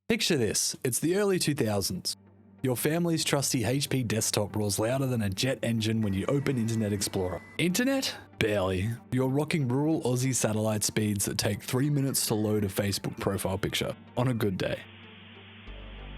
Picture this, it's the early 2000s. Your family's trusty HP desktop roars louder than a jet engine when you open Internet Explorer. Internet? Barely. You're rocking rural Aussie satellite speeds that take 3 minutes to load a Facebook profile picture, on a good day.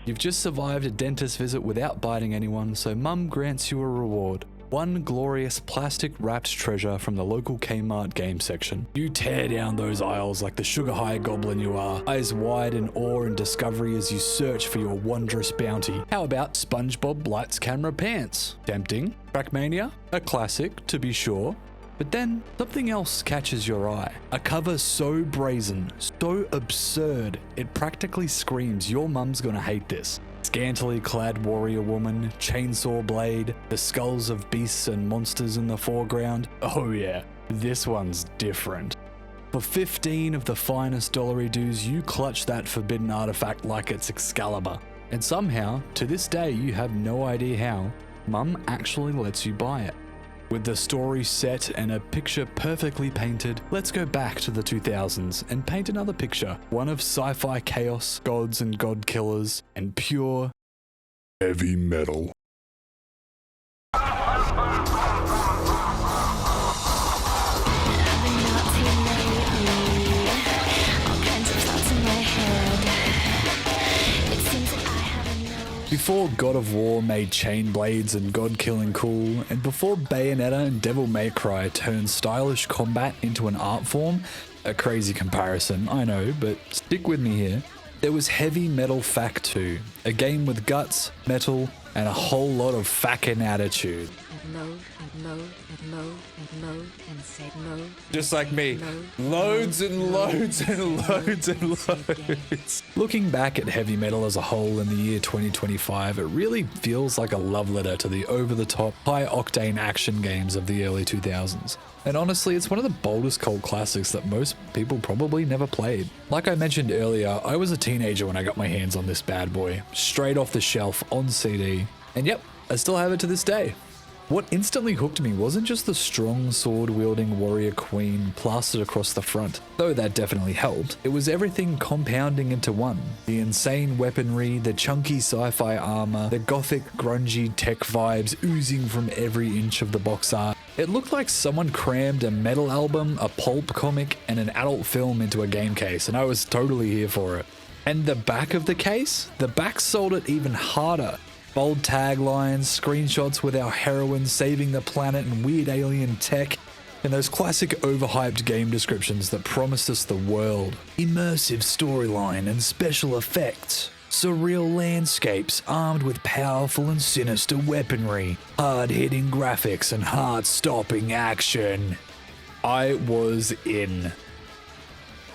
You've just survived a dentist visit without biting anyone, so mum grants you a reward. One glorious plastic-wrapped treasure from the local Kmart game section. You tear down those aisles like the sugar-high goblin you are, eyes wide in awe and discovery as you search for your wondrous bounty. How about SpongeBob Lights Camera Pants? Tempting. Trackmania? A classic, to be sure. But then, something else catches your eye. A cover so brazen, so absurd, it practically screams your mum's gonna hate this. Scantily clad warrior woman, chainsaw blade, the skulls of beasts and monsters in the foreground. Oh yeah, this one's different. For 15 of the finest dollary dues, you clutch that forbidden artifact like it's Excalibur. And somehow, to this day, you have no idea how, mum actually lets you buy it. With the story set and a picture perfectly painted, let's go back to the 2000s and paint another picture. One of sci-fi chaos, gods and god killers, and pure heavy metal. Before God of War made chain blades and god killing cool, and before Bayonetta and Devil May Cry turned stylish combat into an art form, a crazy comparison, I know, but stick with me here, there was Heavy Metal F.A.K.K², a game with guts, metal, and a whole lot of fucking attitude. Just like me, loads and loads and loads and loads. Looking back at heavy metal as a whole in the year 2025, it really feels like a love letter to the over-the-top, high-octane action games of the early 2000s. And honestly, it's one of the boldest cult classics that most people probably never played. Like I mentioned earlier, I was a teenager when I got my hands on this bad boy, straight off the shelf on CD. And yep, I still have it to this day. What instantly hooked me wasn't just the strong sword-wielding warrior queen plastered across the front, though that definitely helped. It was everything compounding into one. The insane weaponry, the chunky sci-fi armor, the gothic, grungy tech vibes oozing from every inch of the box art. It looked like someone crammed a metal album, a pulp comic, and an adult film into a game case, and I was totally here for it. And the back of the case? The back sold it even harder. Bold taglines, screenshots with our heroine saving the planet and weird alien tech, and those classic overhyped game descriptions that promised us the world. Immersive storyline and special effects. Surreal landscapes armed with powerful and sinister weaponry. Hard-hitting graphics and heart-stopping action. I was in.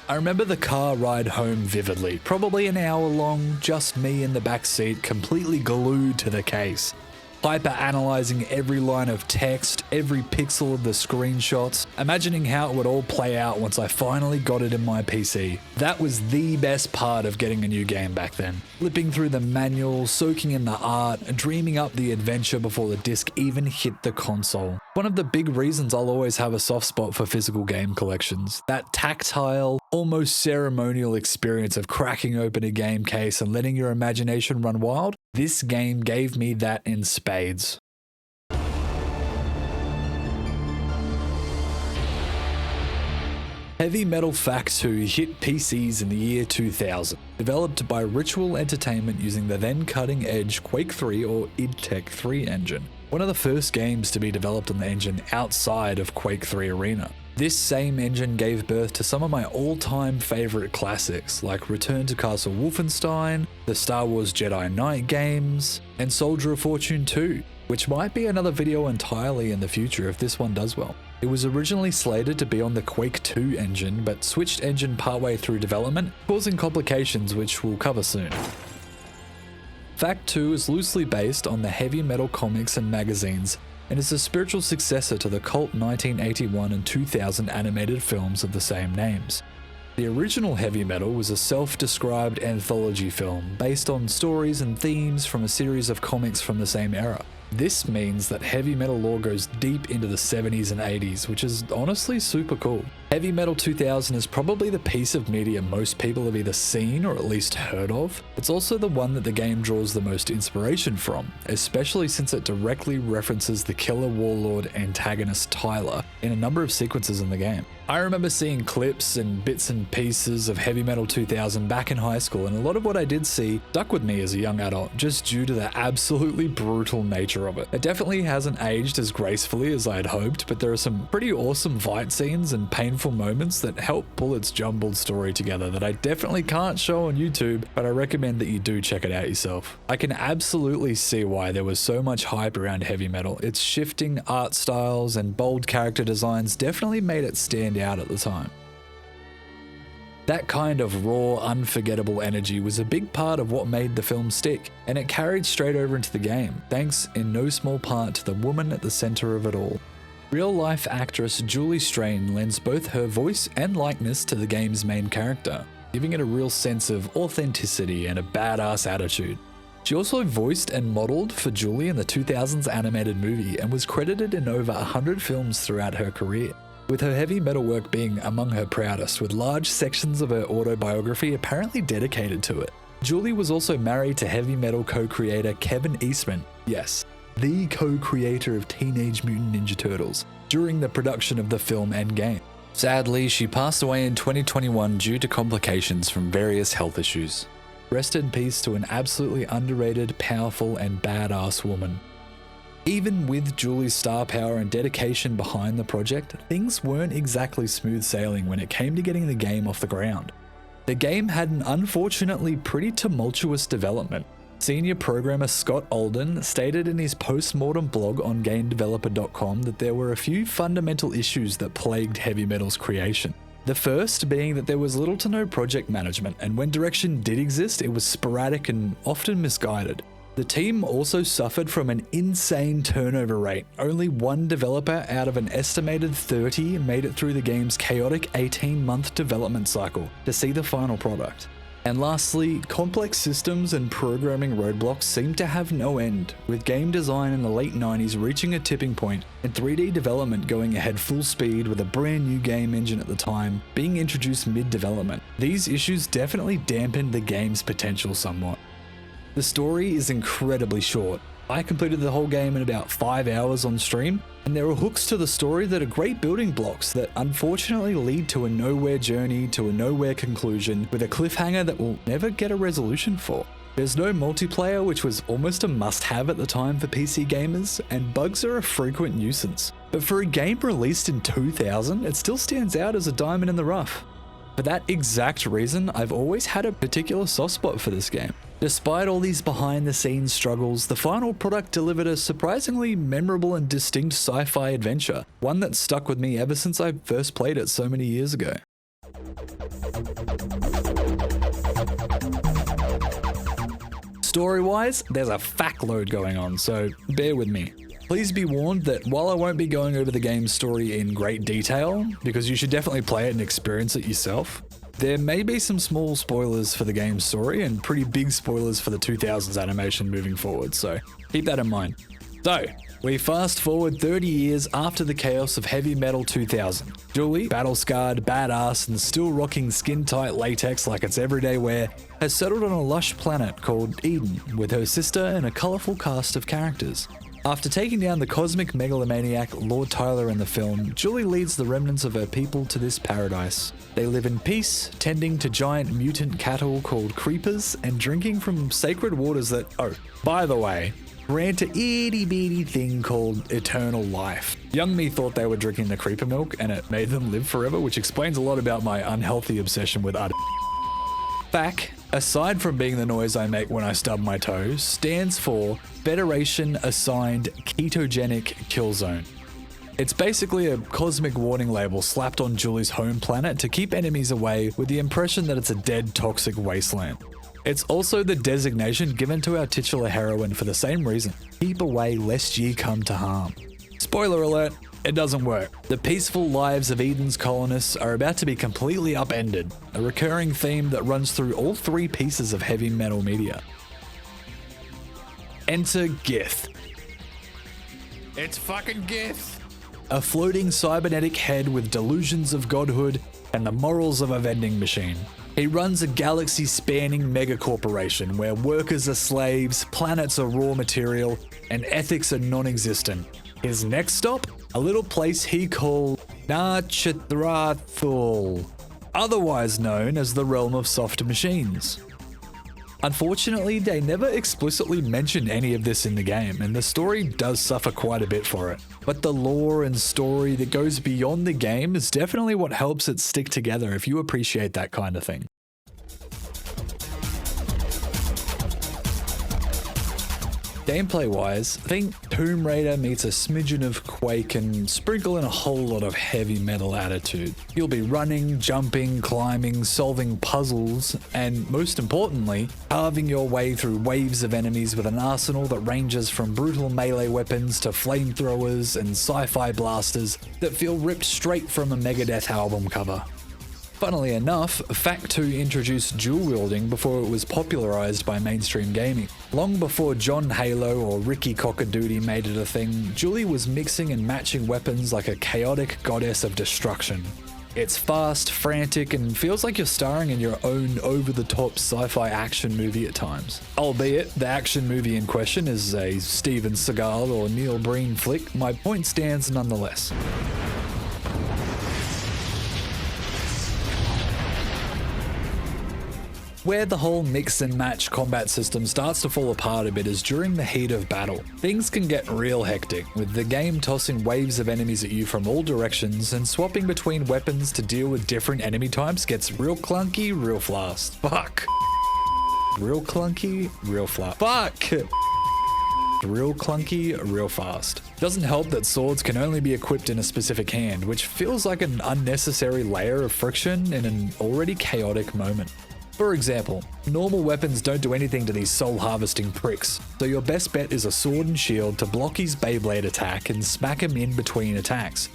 I remember the car ride home vividly, probably an hour long, just me in the back seat, completely glued to the case. Hyper-analyzing every line of text, every pixel of the screenshots, imagining how it would all play out once I finally got it in my PC. That was the best part of getting a new game back then. Flipping through the manual, soaking in the art, dreaming up the adventure before the disc even hit the console. One of the big reasons I'll always have a soft spot for physical game collections. That tactile, almost ceremonial experience of cracking open a game case and letting your imagination run wild. This game gave me that in spades. Heavy Metal F.A.K.K² hit PCs in the year 2000, developed by Ritual Entertainment using the then cutting-edge Quake 3 or id Tech 3 engine, one of the first games to be developed on the engine outside of Quake 3 Arena. This same engine gave birth to some of my all-time favorite classics like Return to Castle Wolfenstein, the Star Wars Jedi Knight games, and Soldier of Fortune 2, which might be another video entirely in the future if this one does well. It was originally slated to be on the Quake 2 engine, but switched engine partway through development, causing complications which we'll cover soon. F.A.K.K² is loosely based on the heavy metal comics and magazines, and is a spiritual successor to the cult 1981 and 2000 animated films of the same names. The original Heavy Metal was a self-described anthology film based on stories and themes from a series of comics from the same era. This means that heavy metal lore goes deep into the 70s and 80s, which is honestly super cool. Heavy Metal 2000 is probably the piece of media most people have either seen or at least heard of. It's also the one that the game draws the most inspiration from, especially since it directly references the killer warlord antagonist Tyler in a number of sequences in the game. I remember seeing clips and bits and pieces of Heavy Metal 2000 back in high school, and a lot of what I did see stuck with me as a young adult just due to the absolutely brutal nature of it. It definitely hasn't aged as gracefully as I had hoped, but there are some pretty awesome fight scenes and painful moments that help pull its jumbled story together that I definitely can't show on YouTube, but I recommend that you do check it out yourself. I can absolutely see why there was so much hype around Heavy Metal. Its shifting art styles and bold character designs definitely made it stand out at the time. That kind of raw, unforgettable energy was a big part of what made the film stick, and it carried straight over into the game, thanks in no small part to the woman at the center of it all. Real-life actress Julie Strain lends both her voice and likeness to the game's main character, giving it a real sense of authenticity and a badass attitude. She also voiced and modeled for Julie in the 2000s animated movie and was credited in over 100 films throughout her career, with her heavy metal work being among her proudest, with large sections of her autobiography apparently dedicated to it. Julie was also married to heavy metal co-creator Kevin Eastman, yes, the co-creator of Teenage Mutant Ninja Turtles, during the production of the film and game. Sadly, she passed away in 2021 due to complications from various health issues. Rest in peace to an absolutely underrated, powerful, and badass woman. Even with Julie's star power and dedication behind the project, things weren't exactly smooth sailing when it came to getting the game off the ground. The game had an unfortunately pretty tumultuous development. Senior programmer Scott Alden stated in his post-mortem blog on GameDeveloper.com that there were a few fundamental issues that plagued Heavy Metal's creation. The first being that there was little to no project management, and when direction did exist, it was sporadic and often misguided. The team also suffered from an insane turnover rate. Only one developer out of an estimated 30 made it through the game's chaotic 18-month development cycle to see the final product. And lastly, complex systems and programming roadblocks seemed to have no end, with game design in the late 90s reaching a tipping point and 3D development going ahead full speed with a brand new game engine at the time being introduced mid-development. These issues definitely dampened the game's potential somewhat. The story is incredibly short. I completed the whole game in about 5 hours on stream, and there are hooks to the story that are great building blocks that unfortunately lead to a nowhere journey to a nowhere conclusion with a cliffhanger that we'll never get a resolution for. There's no multiplayer, which was almost a must-have at the time for PC gamers, and bugs are a frequent nuisance. But for a game released in 2000, it still stands out as a diamond in the rough. For that exact reason, I've always had a particular soft spot for this game. Despite all these behind-the-scenes struggles, the final product delivered a surprisingly memorable and distinct sci-fi adventure, one that stuck with me ever since I first played it so many years ago. Story-wise, there's a FAKK load going on, so bear with me. Please be warned that while I won't be going over the game's story in great detail, because you should definitely play it and experience it yourself, there may be some small spoilers for the game's story and pretty big spoilers for the 2000s animation moving forward, so keep that in mind. So, we fast forward 30 years after the chaos of Heavy Metal 2000. Julie, battle-scarred, badass, and still rocking skin-tight latex like it's everyday wear, has settled on a lush planet called Eden with her sister and a colourful cast of characters. After taking down the cosmic megalomaniac Lord Tyler in the film, Julie leads the remnants of her people to this paradise. They live in peace, tending to giant mutant cattle called creepers, and drinking from sacred waters that, oh, by the way, grant a itty-bitty thing called eternal life. Young me thought they were drinking the creeper milk and it made them live forever, which explains a lot about my unhealthy obsession with FAKK, aside from being the noise I make when I stub my toes, stands for Federation Assigned Ketogenic Kill Zone. It's basically a cosmic warning label slapped on Julie's home planet to keep enemies away with the impression that it's a dead, toxic wasteland. It's also the designation given to our titular heroine for the same reason: keep away lest ye come to harm. Spoiler alert, it doesn't work. The peaceful lives of Eden's colonists are about to be completely upended, a recurring theme that runs through all three pieces of heavy metal media. Enter Gith. It's fucking Gith! a floating cybernetic head with delusions of godhood and the morals of a vending machine. He runs a galaxy-spanning megacorporation where workers are slaves, planets are raw material, and ethics are non-existent. His next stop? A little place he called Nachathrathul, otherwise known as the realm of soft machines. Unfortunately, they never explicitly mention any of this in the game, and the story does suffer quite a bit for it. But the lore and story that goes beyond the game is definitely what helps it stick together if you appreciate that kind of thing. Gameplay-wise, I think Tomb Raider meets a smidgen of Quake and sprinkle in a whole lot of heavy metal attitude. You'll be running, jumping, climbing, solving puzzles, and most importantly, carving your way through waves of enemies with an arsenal that ranges from brutal melee weapons to flamethrowers and sci-fi blasters that feel ripped straight from a Megadeth album cover. Funnily enough, FAKK² introduced dual wielding before it was popularized by mainstream gaming. Long before John Halo or Ricky Cockadoodie made it a thing, Julie was mixing and matching weapons like a chaotic goddess of destruction. It's fast, frantic, and feels like you're starring in your own over-the-top sci-fi action movie at times. Albeit, the action movie in question is a Steven Seagal or Neil Breen flick, my point stands nonetheless. Where the whole mix and match combat system starts to fall apart a bit is during the heat of battle. Things can get real hectic, with the game tossing waves of enemies at you from all directions, and swapping between weapons to deal with different enemy types gets real clunky, real fast. Fuck. Real clunky, real fast. Fuck. Real clunky, real fast. Doesn't help that swords can only be equipped in a specific hand, which feels like an unnecessary layer of friction in an already chaotic moment. For example, normal weapons don't do anything to these soul-harvesting pricks, so your best bet is a sword and shield to block his Beyblade attack and smack him in between attacks.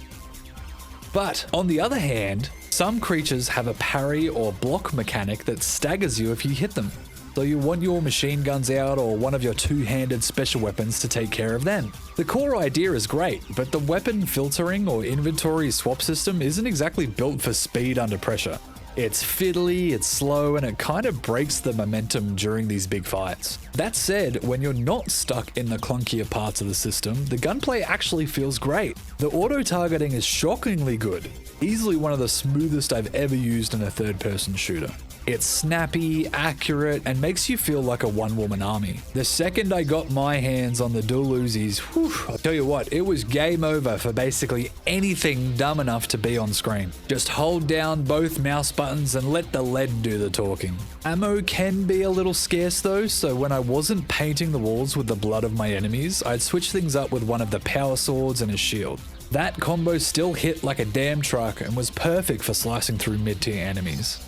But, on the other hand, some creatures have a parry or block mechanic that staggers you if you hit them, so you want your machine guns out or one of your two-handed special weapons to take care of them. The core idea is great, but the weapon filtering or inventory swap system isn't exactly built for speed under pressure. It's fiddly, it's slow, and it kind of breaks the momentum during these big fights. That said, when you're not stuck in the clunkier parts of the system, the gunplay actually feels great. The auto-targeting is shockingly good, easily one of the smoothest I've ever used in a third-person shooter. It's snappy, accurate, and makes you feel like a one-woman army. The second I got my hands on the dual Uzis, I'll tell you what, it was game over for basically anything dumb enough to be on screen. Just hold down both mouse buttons and let the lead do the talking. Ammo can be a little scarce though, so when I wasn't painting the walls with the blood of my enemies, I'd switch things up with one of the power swords and a shield. That combo still hit like a damn truck and was perfect for slicing through mid-tier enemies.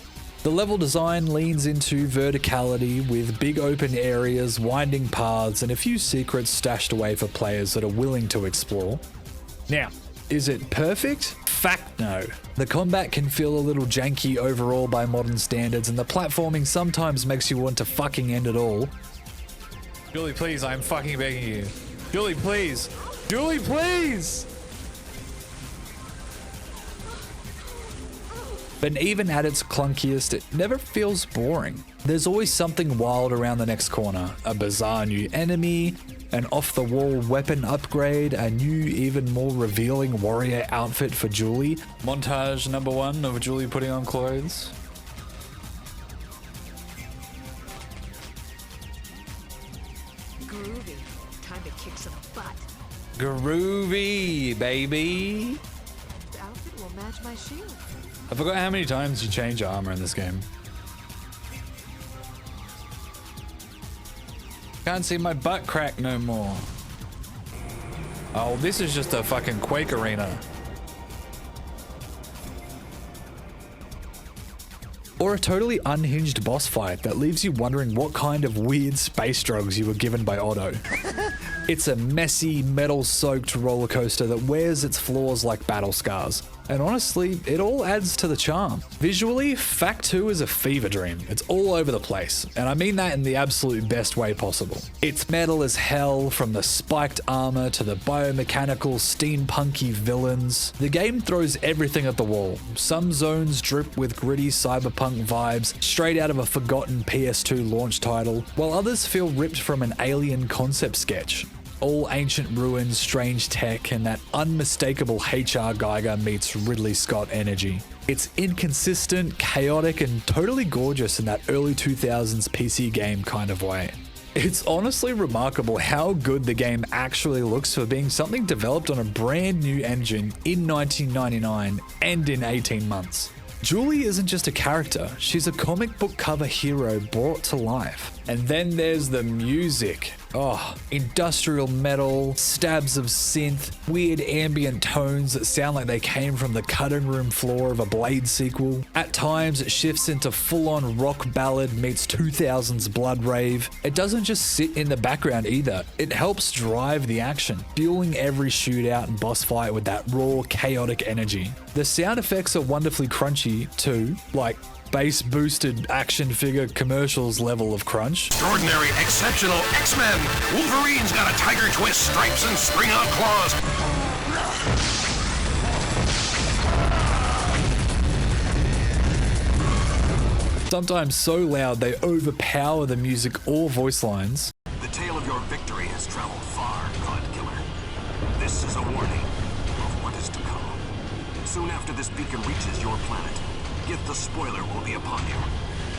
The level design leans into verticality with big open areas, winding paths, and a few secrets stashed away for players that are willing to explore. Now, is it perfect? Fact no. The combat can feel a little janky overall by modern standards, and the platforming sometimes makes you want to fucking end it all. Julie, please, I'm fucking begging you. Julie, please. Julie, please! But even at its clunkiest, it never feels boring. There's always something wild around the next corner, a bizarre new enemy, an off-the-wall weapon upgrade, a new, even more revealing warrior outfit for Julie. Montage number 1 of Julie putting on clothes. Groovy. Time to kick some butt. Groovy, baby. The outfit will match my shield. I forgot how many times you change your armor in this game. Can't see my butt crack no more. Oh, this is just a fucking Quake arena. Or a totally unhinged boss fight that leaves you wondering what kind of weird space drugs you were given by Otto. It's a messy, metal-soaked roller coaster that wears its flaws like battle scars. And honestly, it all adds to the charm. Visually, FAKK² is a fever dream. It's all over the place, and I mean that in the absolute best way possible. It's metal as hell, from the spiked armor to the biomechanical steampunky villains. The game throws everything at the wall. Some zones drip with gritty cyberpunk vibes straight out of a forgotten PS2 launch title, while others feel ripped from an Alien concept sketch. All ancient ruins, strange tech, and that unmistakable H.R. Geiger meets Ridley Scott energy. It's inconsistent, chaotic, and totally gorgeous in that early 2000s PC game kind of way. It's honestly remarkable how good the game actually looks for being something developed on a brand new engine in 1999 and in 18 months. Julie isn't just a character, she's a comic book cover hero brought to life. And then there's the music. Oh, industrial metal, stabs of synth, weird ambient tones that sound like they came from the cutting room floor of a Blade sequel. At times, it shifts into full-on rock ballad meets 2000s blood rave. It doesn't just sit in the background either. It helps drive the action, fueling every shootout and boss fight with that raw, chaotic energy. The sound effects are wonderfully crunchy too, like bass-boosted action figure commercials level of crunch. Extraordinary, exceptional X-Men! Wolverine's got a tiger twist, stripes, and string-out claws. Sometimes so loud they overpower the music or voice lines. The tale of your victory has traveled far, God Killer. This is a warning of what is to come. Soon after this beacon reaches your planet, the spoiler will be upon you.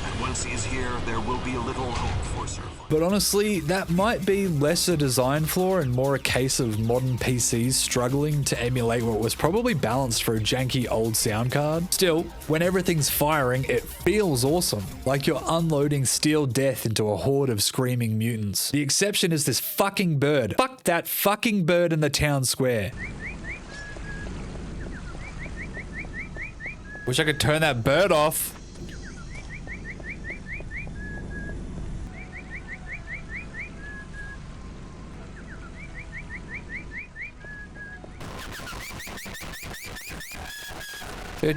And once he is here, there will be little hope for survival. But honestly, that might be less a design flaw and more a case of modern PCs struggling to emulate what was probably balanced for a janky old sound card. Still, when everything's firing, it feels awesome, like you're unloading steel death into a horde of screaming mutants. The exception is this fucking bird. Fuck that fucking bird in the town square. Wish I could turn that bird off. Tweet.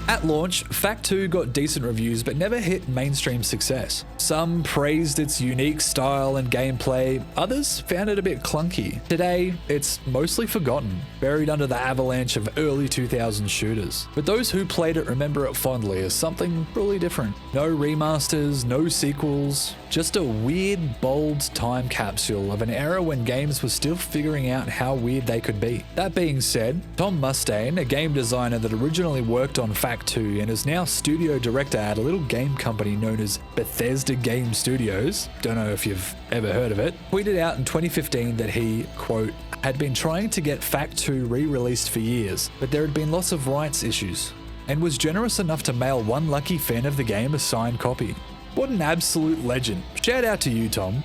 At launch, FAKK² got decent reviews but never hit mainstream success. Some praised its unique style and gameplay, others found it a bit clunky. Today, it's mostly forgotten, buried under the avalanche of early 2000s shooters. But those who played it remember it fondly as something really different. No remasters, no sequels, just a weird, bold time capsule of an era when games were still figuring out how weird they could be. That being said, Tom Mustaine, a game designer that originally worked on FAKK² and is now studio director at a little game company known as Bethesda Game Studios, don't know if you've ever heard of it, tweeted out in 2015 that he, quote, had been trying to get FAKK² re-released for years, but there had been lots of rights issues, and was generous enough to mail one lucky fan of the game a signed copy. What an absolute legend. Shout out to you, Tom.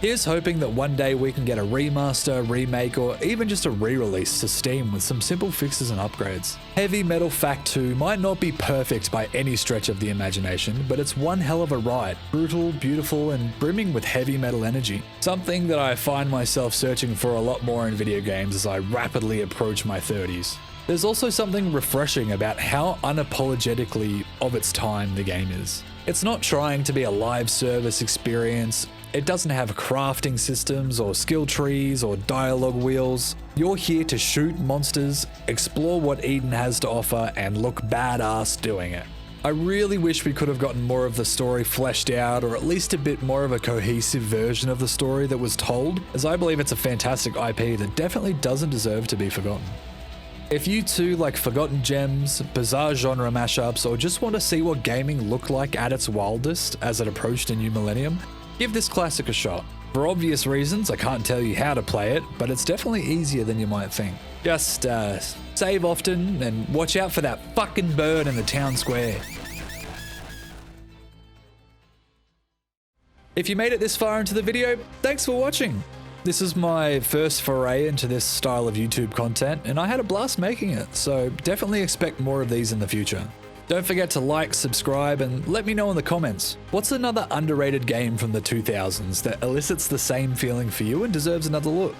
Here's hoping that one day we can get a remaster, remake, or even just a re-release to Steam with some simple fixes and upgrades. Heavy Metal F.A.K.² might not be perfect by any stretch of the imagination, but it's one hell of a ride. Brutal, beautiful, and brimming with heavy metal energy. Something that I find myself searching for a lot more in video games as I rapidly approach my 30s. There's also something refreshing about how unapologetically of its time the game is. It's not trying to be a live service experience. It doesn't have crafting systems or skill trees or dialogue wheels. You're here to shoot monsters, explore what Eden has to offer, and look badass doing it. I really wish we could have gotten more of the story fleshed out, or at least a bit more of a cohesive version of the story that was told, as I believe it's a fantastic IP that definitely doesn't deserve to be forgotten. If you too like forgotten gems, bizarre genre mashups, or just want to see what gaming looked like at its wildest as it approached a new millennium, give this classic a shot. For obvious reasons, I can't tell you how to play it, but it's definitely easier than you might think. Just save often and watch out for that fucking bird in the town square. If you made it this far into the video, thanks for watching. This is my first foray into this style of YouTube content, and I had a blast making it, so definitely expect more of these in the future. Don't forget to like, subscribe, and let me know in the comments. What's another underrated game from the 2000s that elicits the same feeling for you and deserves another look?